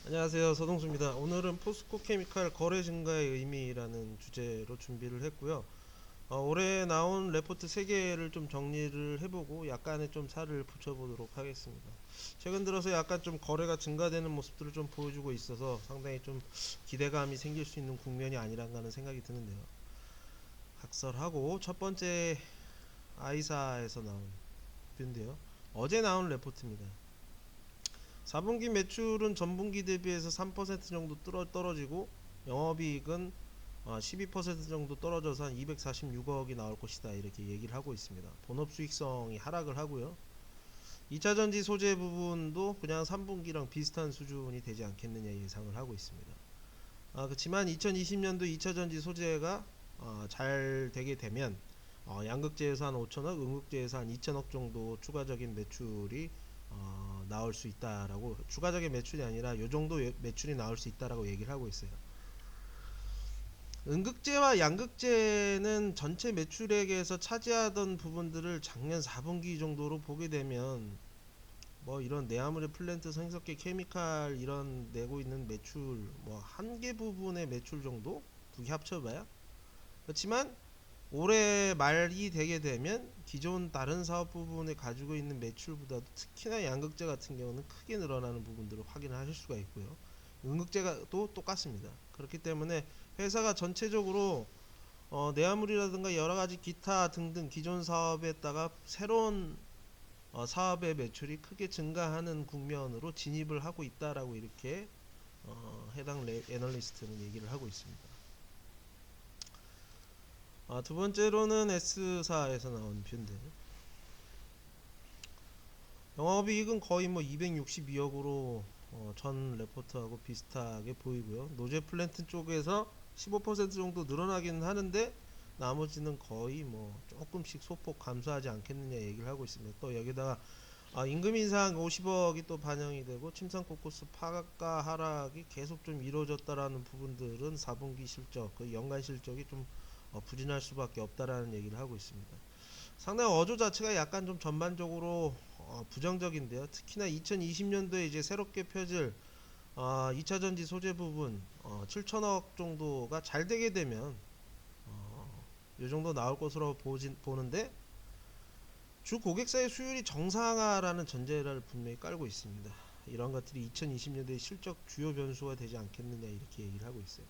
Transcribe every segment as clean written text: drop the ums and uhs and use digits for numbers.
안녕하세요, 서동수입니다. 오늘은 포스코 케미칼 거래 증가의 의미라는 주제로 준비를 했고요. 올해 나온 레포트 3개를 좀 정리를 해보고 약간의 좀 살을 붙여보도록 하겠습니다. 최근 들어서 약간 좀 거래가 증가되는 모습들을 좀 보여주고 있어서 상당히 좀 기대감이 생길 수 있는 국면이 아니란가 하는 생각이 드는데요. 각설하고 첫 번째 아이사에서 나온 뷰인데요. 어제 나온 레포트입니다. 4분기 매출은 전분기 대비해서 3% 정도 떨어지고 영업이익은 12% 정도 떨어져서 한 246억이 나올 것이다 이렇게 얘기를 하고 있습니다. 본업 수익성이 하락을 하고요. 2차전지 소재 부분도 그냥 3분기랑 비슷한 수준이 되지 않겠느냐 예상을 하고 있습니다. 그렇지만 2020년도 2차전지 소재가 잘 되게 되면 양극재에서 한 5천억, 음극재에서 한 2천억 정도 추가적인 매출이 나올 수 있다라고, 추가적인 매출이 아니라 요 정도 매출이 나올 수 있다라고 얘기를 하고 있어요. 음극재와 양극재는 전체 매출액에서 차지하던 부분들을 작년 4분기 정도로 보게 되면 뭐 이런 내화물의 플랜트 생석계 케미칼 이런 내고 있는 매출 뭐 한 개 부분의 매출 정도 두 개 합쳐봐야. 그렇지만 올해 말이 되게 되면 기존 다른 사업 부분에 가지고 있는 매출보다도 특히나 양극재 같은 경우는 크게 늘어나는 부분들을 확인하실 수가 있고요. 음극재가 또 똑같습니다. 그렇기 때문에 회사가 전체적으로 내화물이라든가 여러가지 기타 등등 기존 사업에다가 새로운 사업의 매출이 크게 증가하는 국면으로 진입을 하고 있다라고 이렇게 해당 애널리스트는 얘기를 하고 있습니다. 두 번째로는 S사에서 나온 뷰인데 영업이익은 거의 뭐 262억으로 전 레포트하고 비슷하게 보이고요. 노제 플랜트 쪽에서 15% 정도 늘어나기는 하는데 나머지는 거의 뭐 조금씩 소폭 감소하지 않겠느냐 얘기를 하고 있습니다. 또 여기다가 임금 인상 50억이 또 반영이 되고 침상 코코스 파가 하락이 계속 좀 이루어졌다라는 부분들은 4분기 실적, 그 연간 실적이 좀 부진할 수밖에 없다라는 얘기를 하고 있습니다. 상당히 어조 자체가 약간 좀 전반적으로 부정적인데요. 특히나 2020년도에 이제 새롭게 펴질 2차전지 소재 부분 7천억 정도가 잘 되게 되면 이 정도 나올 것으로 보는데 주 고객사의 수율이 정상화라는 전제를 분명히 깔고 있습니다. 이런 것들이 2020년도에 실적 주요 변수가 되지 않겠느냐 이렇게 얘기를 하고 있어요.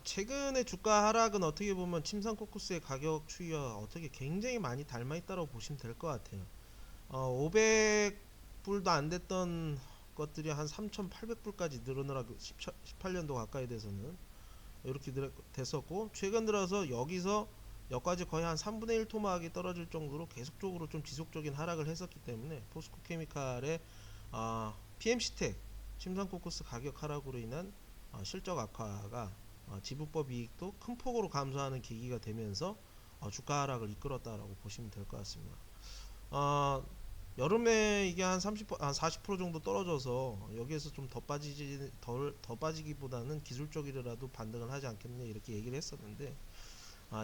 최근의 주가 하락은 어떻게 보면 침상 코코스의 가격 추이와 어떻게 굉장히 많이 닮아 있다고 보시면 될 것 같아요. 500불도 안 됐던 것들이 한 3,800불까지 늘어나고 18년도 가까이 돼서는 이렇게 됐었고, 최근 들어서 여기서 여기까지 거의 한 3분의 1 토막이 떨어질 정도로 계속적으로 좀 지속적인 하락을 했었기 때문에 포스코 케미칼의 PMC텍 침상 코코스 가격 하락으로 인한 실적 악화가 지분법 이익도 큰 폭으로 감소하는 계기가 되면서 주가 하락을 이끌었다라고 보시면 될 것 같습니다. 여름에 이게 한 40% 정도 떨어져서 여기에서 좀 더 빠지기보다는 기술적이라도 반등을 하지 않겠느냐 이렇게 얘기를 했었는데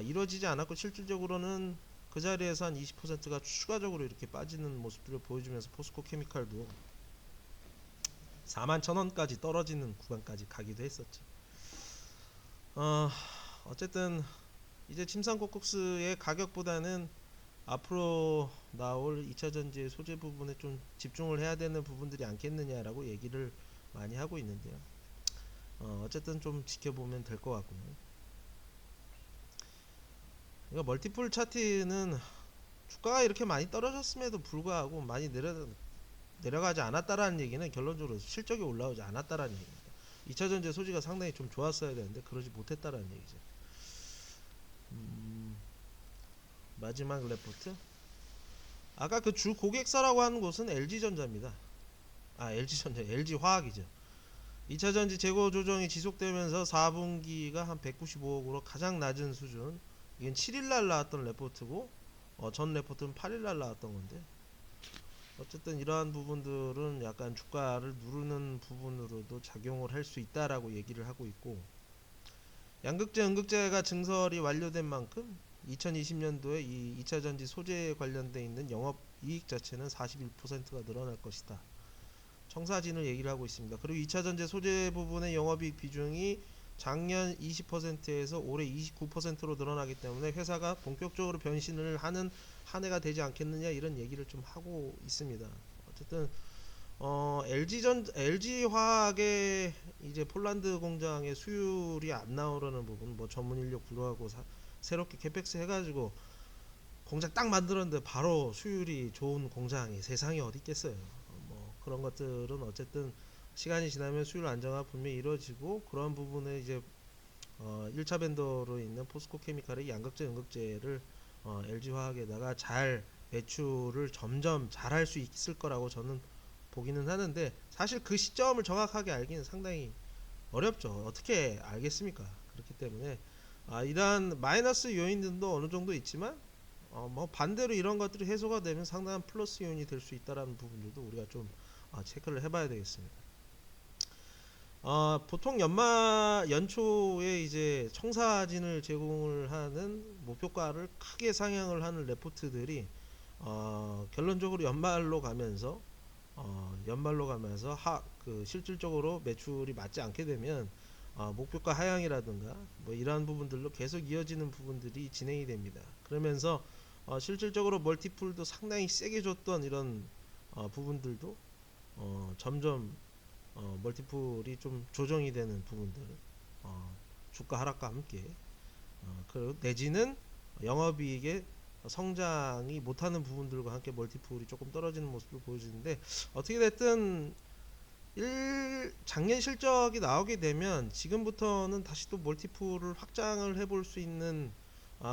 이루어지지 않았고 실질적으로는 그 자리에서 한 20%가 추가적으로 이렇게 빠지는 모습들을 보여주면서 포스코 케미칼도 41,000원까지 떨어지는 구간까지 가기도 했었죠. 어쨌든 이제 침상코콕스의 가격보다는 앞으로 나올 2차전지의 소재 부분에 좀 집중을 해야 되는 부분들이 않겠느냐라고 얘기를 많이 하고 있는데요. 어쨌든 좀 지켜보면 될 것 같고요. 이거 멀티플 차트는 주가가 이렇게 많이 떨어졌음에도 불구하고 많이 내려가지 않았다라는 얘기는 결론적으로 실적이 올라오지 않았다라는 얘기입니다. 2차전지 소지가 상당히 좀 좋았어야 되는데 그러지 못했다라는 얘기죠. 마지막 레포트. 아까 그 주 고객사라고 하는 곳은 LG전자입니다. LG전자, LG화학이죠. 2차전지 재고 조정이 지속되면서 4분기가 한 195억으로 가장 낮은 수준. 이건 7일날 나왔던 레포트고 전 레포트는 8일날 나왔던 건데, 어쨌든 이러한 부분들은 약간 주가를 누르는 부분으로도 작용을 할 수 있다라고 얘기를 하고 있고, 양극재, 음극재가 증설이 완료된 만큼 2020년도에 이 2차전지 소재에 관련돼 있는 영업이익 자체는 41%가 늘어날 것이다. 청사진을 얘기를 하고 있습니다. 그리고 2차 전지 소재 부분의 영업이익 비중이 작년 20%에서 올해 29%로 늘어나기 때문에 회사가 본격적으로 변신을 하는 한 해가 되지 않겠느냐 이런 얘기를 좀 하고 있습니다. 어쨌든 LG화학의 이제 폴란드 공장의 수율이 안 나오려는 부분, 뭐 전문 인력 불러하고 새롭게 캐펙스 해가지고 공장 딱 만들었는데 바로 수율이 좋은 공장이 세상에 어디 있겠어요. 뭐 그런 것들은 어쨌든 시간이 지나면 수율 안정화 분명히 이루어지고, 그런 부분에 이제 1차 벤더로 있는 포스코 케미칼의 양극재 음극재를 LG화학에다가 잘 매출을 점점 잘 할 수 있을 거라고 저는 보기는 하는데, 사실 그 시점을 정확하게 알기는 상당히 어렵죠. 어떻게 알겠습니까? 그렇기 때문에 이러한 마이너스 요인들도 어느 정도 있지만 뭐 반대로 이런 것들이 해소가 되면 상당한 플러스 요인이 될 수 있다라는 부분들도 우리가 좀 체크를 해봐야 되겠습니다. 보통 연초에 이제 청사진을 제공을 하는 목표가를 크게 상향을 하는 레포트들이 결론적으로 연말로 가면서 실질적으로 매출이 맞지 않게 되면 목표가 하향이라든가 뭐 이러한 부분들로 계속 이어지는 부분들이 진행이 됩니다. 그러면서 실질적으로 멀티플도 상당히 세게 줬던 이런 부분들도 점점 멀티플이 좀 조정이 되는 부분들, 주가 하락과 함께 그리고 내지는 영업이익의 성장이 못하는 부분들과 함께 멀티플이 조금 떨어지는 모습을 보여주는데, 어떻게 됐든 작년 실적이 나오게 되면 지금부터는 다시 또 멀티플을 확장을 해볼 수 있는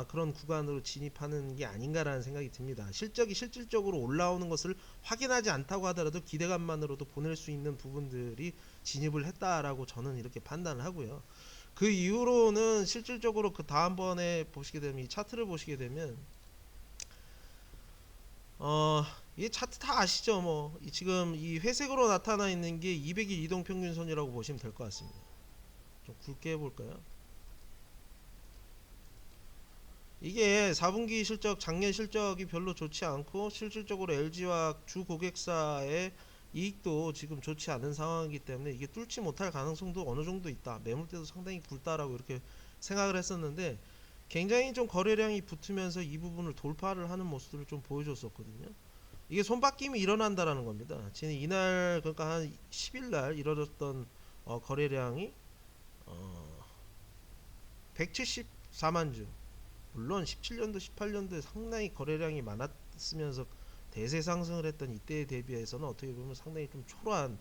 그런 구간으로 진입하는 게 아닌가라는 생각이 듭니다. 실적이 실질적으로 올라오는 것을 확인하지 않다고 하더라도 기대감만으로도 보낼 수 있는 부분들이 진입을 했다라고 저는 이렇게 판단을 하고요. 그 이후로는 실질적으로 그 다음번에 보시게 되면, 이 차트를 보시게 되면 이 차트 다 아시죠? 뭐 지금 이 회색으로 나타나 있는 게 200일 이동평균선이라고 보시면 될 것 같습니다. 좀 굵게 해볼까요? 이게 4분기 실적, 작년 실적이 별로 좋지 않고 실질적으로 LG화학 주 고객사의 이익도 지금 좋지 않은 상황이기 때문에 이게 뚫지 못할 가능성도 어느 정도 있다. 매물대도 상당히 굵다라고 이렇게 생각을 했었는데, 굉장히 좀 거래량이 붙으면서 이 부분을 돌파를 하는 모습들을 좀 보여줬었거든요. 이게 손바뀜이 일어난다라는 겁니다. 지금 이날, 그러니까 한 10일 날 이뤄졌던 거래량이 174만 주. 물론 17년도 18년도에 상당히 거래량이 많았으면서 대세 상승을 했던 이때에 대비해서는 어떻게 보면 상당히 좀 초라한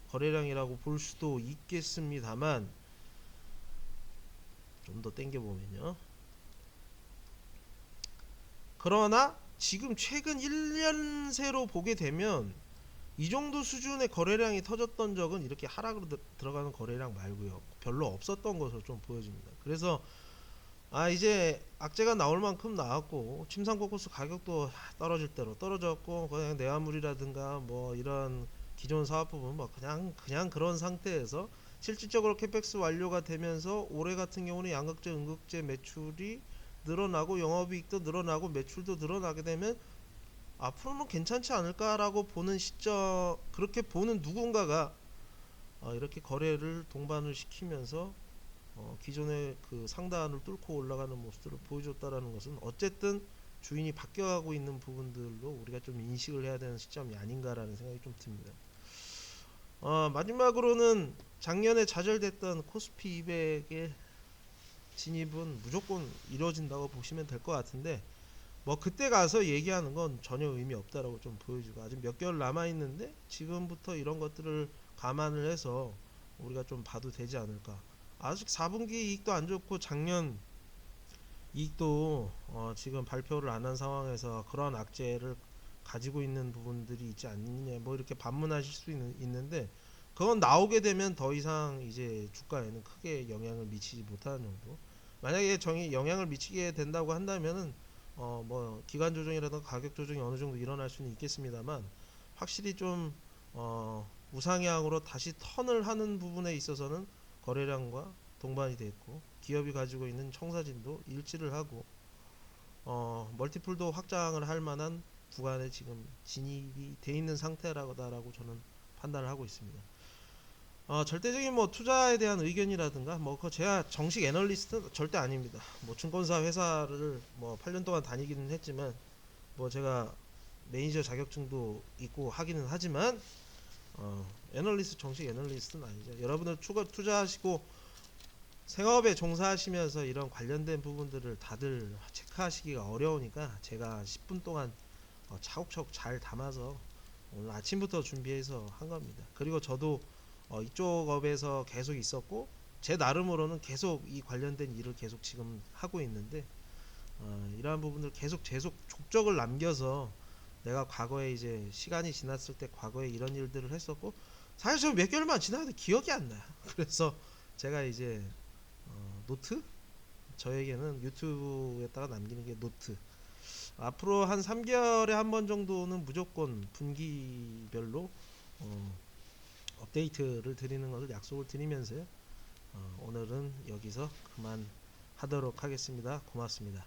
거래량이라고 볼 수도 있겠습니다만, 좀 더 땡겨 보면요, 그러나 지금 최근 1년 새로 보게 되면 이 정도 수준의 거래량이 터졌던 적은 이렇게 하락으로 들어가는 거래량 말고요 별로 없었던 것으로 좀 보여집니다. 그래서 이제 악재가 나올 만큼 나왔고, 침상코코스 가격도 떨어질 대로 떨어졌고, 그냥 내화물이라든가 뭐 이런 기존 사업 부분 뭐 그냥 그런 상태에서 실질적으로 캐펙스 완료가 되면서 올해 같은 경우는 양극재 음극재 매출이 늘어나고 영업이익도 늘어나고 매출도 늘어나게 되면 앞으로는 괜찮지 않을까라고 보는 시점, 그렇게 보는 누군가가 이렇게 거래를 동반을 시키면서 기존의 그 상단을 뚫고 올라가는 모습들을 보여줬다라는 것은 어쨌든 주인이 바뀌어가고 있는 부분들로 우리가 좀 인식을 해야 되는 시점이 아닌가라는 생각이 좀 듭니다. 마지막으로는 작년에 좌절됐던 코스피 200의 진입은 무조건 이루어진다고 보시면 될 것 같은데, 뭐 그때 가서 얘기하는 건 전혀 의미 없다라고 좀 보여지고, 아직 몇 개월 남아 있는데 지금부터 이런 것들을 감안을 해서 우리가 좀 봐도 되지 않을까. 아직 4분기 이익도 안 좋고 작년 이익도 지금 발표를 안 한 상황에서 그런 악재를 가지고 있는 부분들이 있지 않느냐, 뭐 이렇게 반문하실 수 있는데, 그건 나오게 되면 더 이상 이제 주가에는 크게 영향을 미치지 못하는 정도. 만약에 영향을 미치게 된다고 한다면은 뭐 기간 조정이라든가 가격 조정이 어느 정도 일어날 수는 있겠습니다만, 확실히 좀 우상향으로 다시 턴을 하는 부분에 있어서는 거래량과 동반이 됐고, 기업이 가지고 있는 청사진도 일치를 하고 멀티플도 확장을 할 만한 구간에 지금 진입이 돼 있는 상태라고 저는 판단을 하고 있습니다. 절대적인 뭐 투자에 대한 의견이라든가 뭐 그 제가 정식 애널리스트는 절대 아닙니다. 뭐 증권사 회사를 뭐 8년 동안 다니기는 했지만 뭐 제가 매니저 자격증도 있고 하기는 하지만 애널리스트 정식 애널리스트는 아니죠. 여러분들 투자하시고 생업에 종사하시면서 이런 관련된 부분들을 다들 체크하시기가 어려우니까 제가 10분 동안 차곡차곡 잘 담아서 오늘 아침부터 준비해서 한 겁니다. 그리고 저도 이쪽 업에서 계속 있었고 제 나름으로는 계속 이 관련된 일을 계속 지금 하고 있는데 이러한 부분들 계속 족적을 남겨서 내가 과거에 이제 시간이 지났을 때 과거에 이런 일들을 했었고 사실 저 몇 개월만 지나도 기억이 안 나요. 그래서 제가 이제 노트 저에게는 유튜브에다가 남기는 게 노트. 앞으로 한 3개월에 한 번 정도는 무조건 분기별로 업데이트를 드리는 것을 약속을 드리면서요. 오늘은 여기서 그만하도록 하겠습니다. 고맙습니다.